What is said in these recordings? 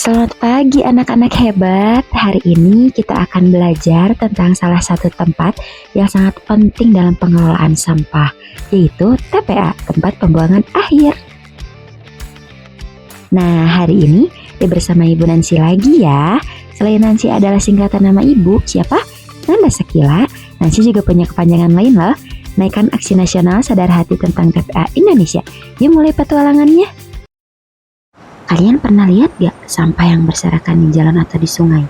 Selamat pagi anak-anak hebat. Hari ini kita akan belajar tentang salah satu tempat yang sangat penting dalam pengelolaan sampah, yaitu TPA, tempat pembuangan akhir. Nah, hari ini bersama Ibu Nancy lagi ya. Selain Nancy adalah singkatan nama Ibu, siapa? Nanda Sakila. Nancy juga punya kepanjangan lain loh. Naikkan aksi nasional sadar hati tentang TPA Indonesia. Yuk mulai petualangannya. Kalian pernah lihat gak sampah yang berserakan di jalan atau di sungai?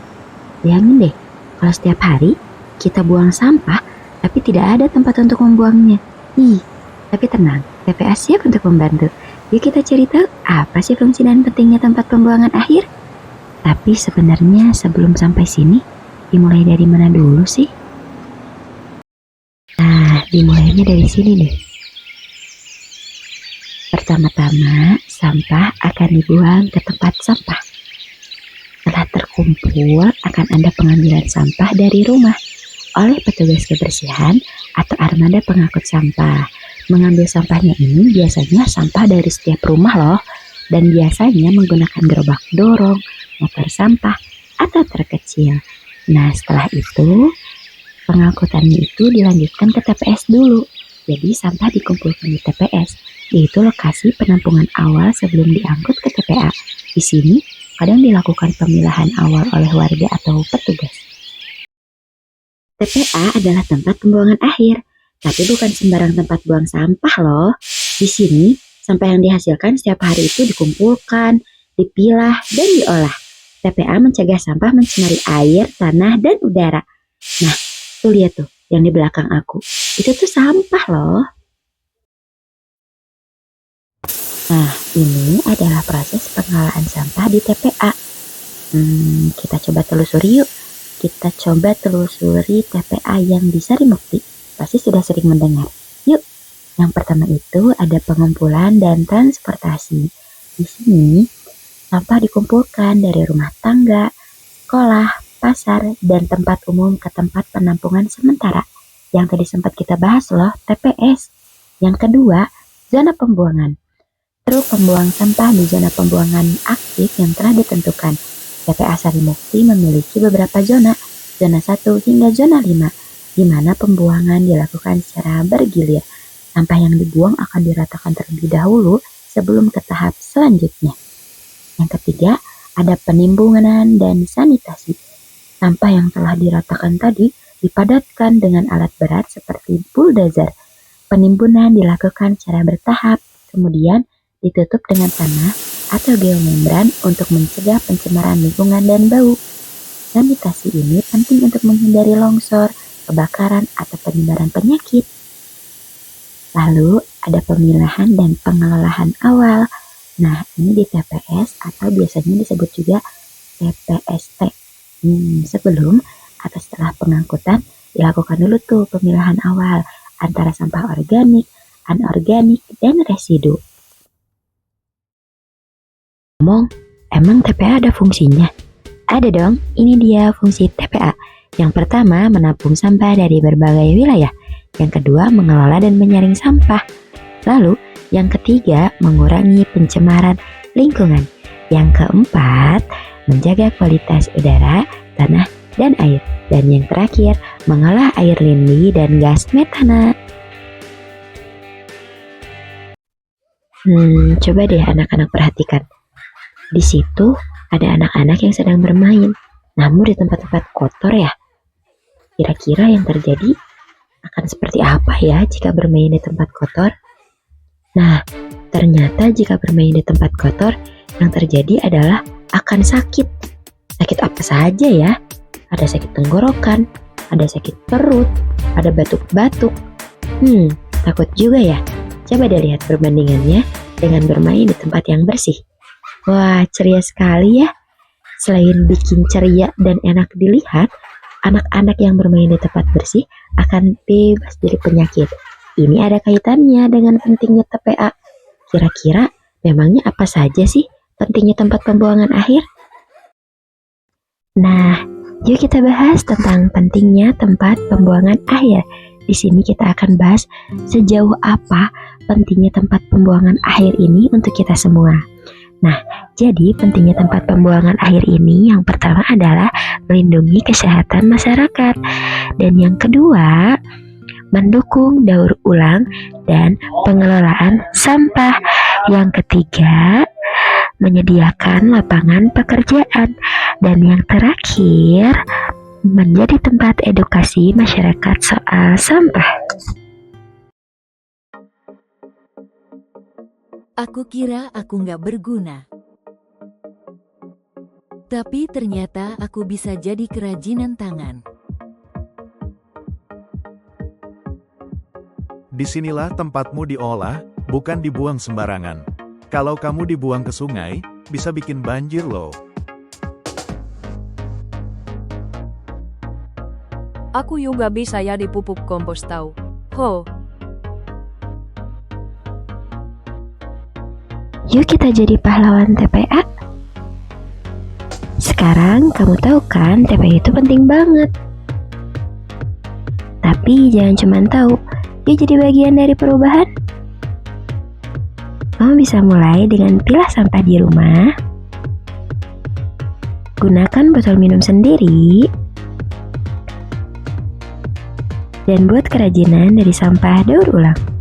Bayangin deh, kalau setiap hari kita buang sampah, tapi tidak ada tempat untuk membuangnya. Tapi tenang, TPA siap untuk membantu. Yuk kita cari tahu apa sih fungsi dan pentingnya tempat pembuangan akhir. Tapi sebenarnya sebelum sampai sini, dimulai dari mana dulu sih? Nah, dimulainya dari sini nih. Pertama-tama, sampah akan dibuang ke tempat sampah. Setelah terkumpul, akan ada pengambilan sampah dari rumah oleh petugas kebersihan atau armada pengangkut sampah. Mengambil sampahnya ini biasanya sampah dari setiap rumah loh, dan biasanya menggunakan gerobak dorong, motor sampah, atau truk kecil. Nah, setelah itu, pengangkutannya itu dilanjutkan ke TPS dulu. Jadi sampah dikumpulkan di TPS, yaitu lokasi penampungan awal sebelum diangkut ke TPA. Di sini kadang dilakukan pemilahan awal oleh warga atau petugas. TPA adalah tempat pembuangan akhir, tapi bukan sembarang tempat buang sampah loh. Di sini sampah yang dihasilkan setiap hari itu dikumpulkan, dipilah, dan diolah. TPA mencegah sampah mencemari air, tanah, dan udara. Nah, tuh lihat tuh yang di belakang aku. Itu tuh sampah loh. Nah, ini adalah proses pengelolaan sampah di TPA. Kita coba telusuri yuk. Kita coba telusuri TPA yang di Sarimukti. Pasti sudah sering mendengar. Yuk, yang pertama itu ada pengumpulan dan transportasi. Di sini, sampah dikumpulkan dari rumah tangga, sekolah, pasar, dan tempat umum ke tempat penampungan sementara. Yang tadi sempat kita bahas loh, TPS. Yang kedua, zona pembuangan. Truk pembuang sampah di zona pembuangan aktif yang telah ditentukan. TPA Sarimukti memiliki beberapa zona 1 hingga zona 5, di mana pembuangan dilakukan secara bergilir. Sampah yang dibuang akan diratakan terlebih dahulu sebelum ke tahap selanjutnya. Yang ketiga, ada penimbunan dan sanitasi. Sampah yang telah diratakan tadi dipadatkan dengan alat berat seperti bulldozer. Penimbunan dilakukan secara bertahap, kemudian ditutup dengan tanah atau geomembran untuk mencegah pencemaran lingkungan dan bau. Sanitasi ini penting untuk menghindari longsor, kebakaran, atau penyebaran penyakit. Lalu ada pemilahan dan pengelolaan awal. Nah, ini di TPS atau biasanya disebut juga TPST. Sebelum atau setelah pengangkutan dilakukan dulu tuh pemilahan awal antara sampah organik, anorganik, dan residu. Emang TPA ada fungsinya? Ada dong, ini dia fungsi TPA. Yang pertama, menampung sampah dari berbagai wilayah. Yang kedua, mengelola dan menyaring sampah. Lalu, yang ketiga, mengurangi pencemaran lingkungan. Yang keempat, menjaga kualitas udara, tanah, dan air. Dan yang terakhir, mengolah air lindi dan gas metana. Coba deh anak-anak perhatikan. Di situ ada anak-anak yang sedang bermain, namun di tempat-tempat kotor ya. Kira-kira yang terjadi akan seperti apa ya jika bermain di tempat kotor? Nah, ternyata jika bermain di tempat kotor, yang terjadi adalah akan sakit. Sakit apa saja ya? Ada sakit tenggorokan, ada sakit perut, ada batuk-batuk. Takut juga ya? Coba deh lihat perbandingannya dengan bermain di tempat yang bersih. Wah, ceria sekali ya. Selain bikin ceria dan enak dilihat, anak-anak yang bermain di tempat bersih akan bebas dari penyakit. Ini ada kaitannya dengan pentingnya TPA. Kira-kira memangnya apa saja sih pentingnya tempat pembuangan akhir? Nah, yuk kita bahas tentang pentingnya tempat pembuangan akhir. Di sini kita akan bahas sejauh apa pentingnya tempat pembuangan akhir ini untuk kita semua. Nah, jadi pentingnya tempat pembuangan akhir ini yang pertama adalah melindungi kesehatan masyarakat. Dan yang kedua, mendukung daur ulang dan pengelolaan sampah. Yang ketiga, menyediakan lapangan pekerjaan. Dan yang terakhir, menjadi tempat edukasi masyarakat soal sampah. Aku kira aku nggak berguna. Tapi ternyata aku bisa jadi kerajinan tangan. Disinilah tempatmu diolah, bukan dibuang sembarangan. Kalau kamu dibuang ke sungai, bisa bikin banjir loh. Aku juga bisa jadi pupuk kompos tahu. Ho, Yuk kita jadi pahlawan TPA. Sekarang kamu tahu kan TPA itu penting banget. Tapi jangan cuma tahu, yuk jadi bagian dari perubahan. Kamu bisa mulai dengan pilah sampah di rumah. Gunakan botol minum sendiri. Dan buat kerajinan dari sampah daur ulang.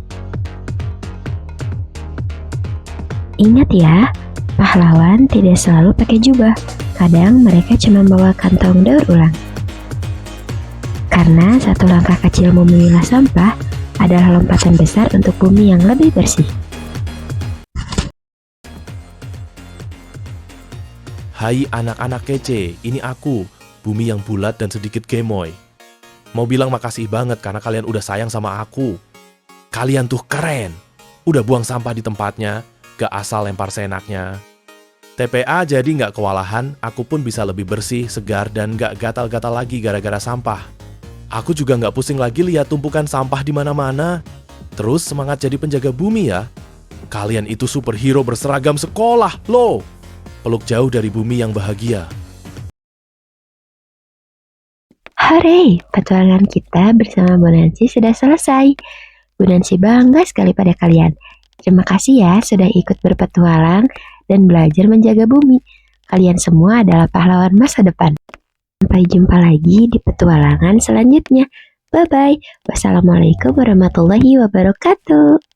Ingat ya, pahlawan tidak selalu pakai jubah. Kadang mereka cuma bawa kantong daur ulang. Karena satu langkah kecil memilah sampah adalah lompatan besar untuk bumi yang lebih bersih. Hai anak-anak kece, ini aku, Bumi yang bulat dan sedikit gemoy. Mau bilang makasih banget karena kalian udah sayang sama aku. Kalian tuh keren. Udah buang sampah di tempatnya, gak asal lempar seenaknya. TPA jadi gak kewalahan, aku pun bisa lebih bersih, segar, dan gak gatal-gatal lagi gara-gara sampah. Aku juga gak pusing lagi lihat tumpukan sampah di mana-mana. Terus semangat jadi penjaga bumi ya. Kalian itu superhero berseragam sekolah, loh. Peluk jauh dari bumi yang bahagia. Hore, petualangan kita bersama Bu Nancy sudah selesai. Bu Nancy bangga sekali pada kalian. Terima kasih ya sudah ikut berpetualang dan belajar menjaga bumi. Kalian semua adalah pahlawan masa depan. Sampai jumpa lagi di petualangan selanjutnya. Bye-bye. Wassalamualaikum warahmatullahi wabarakatuh.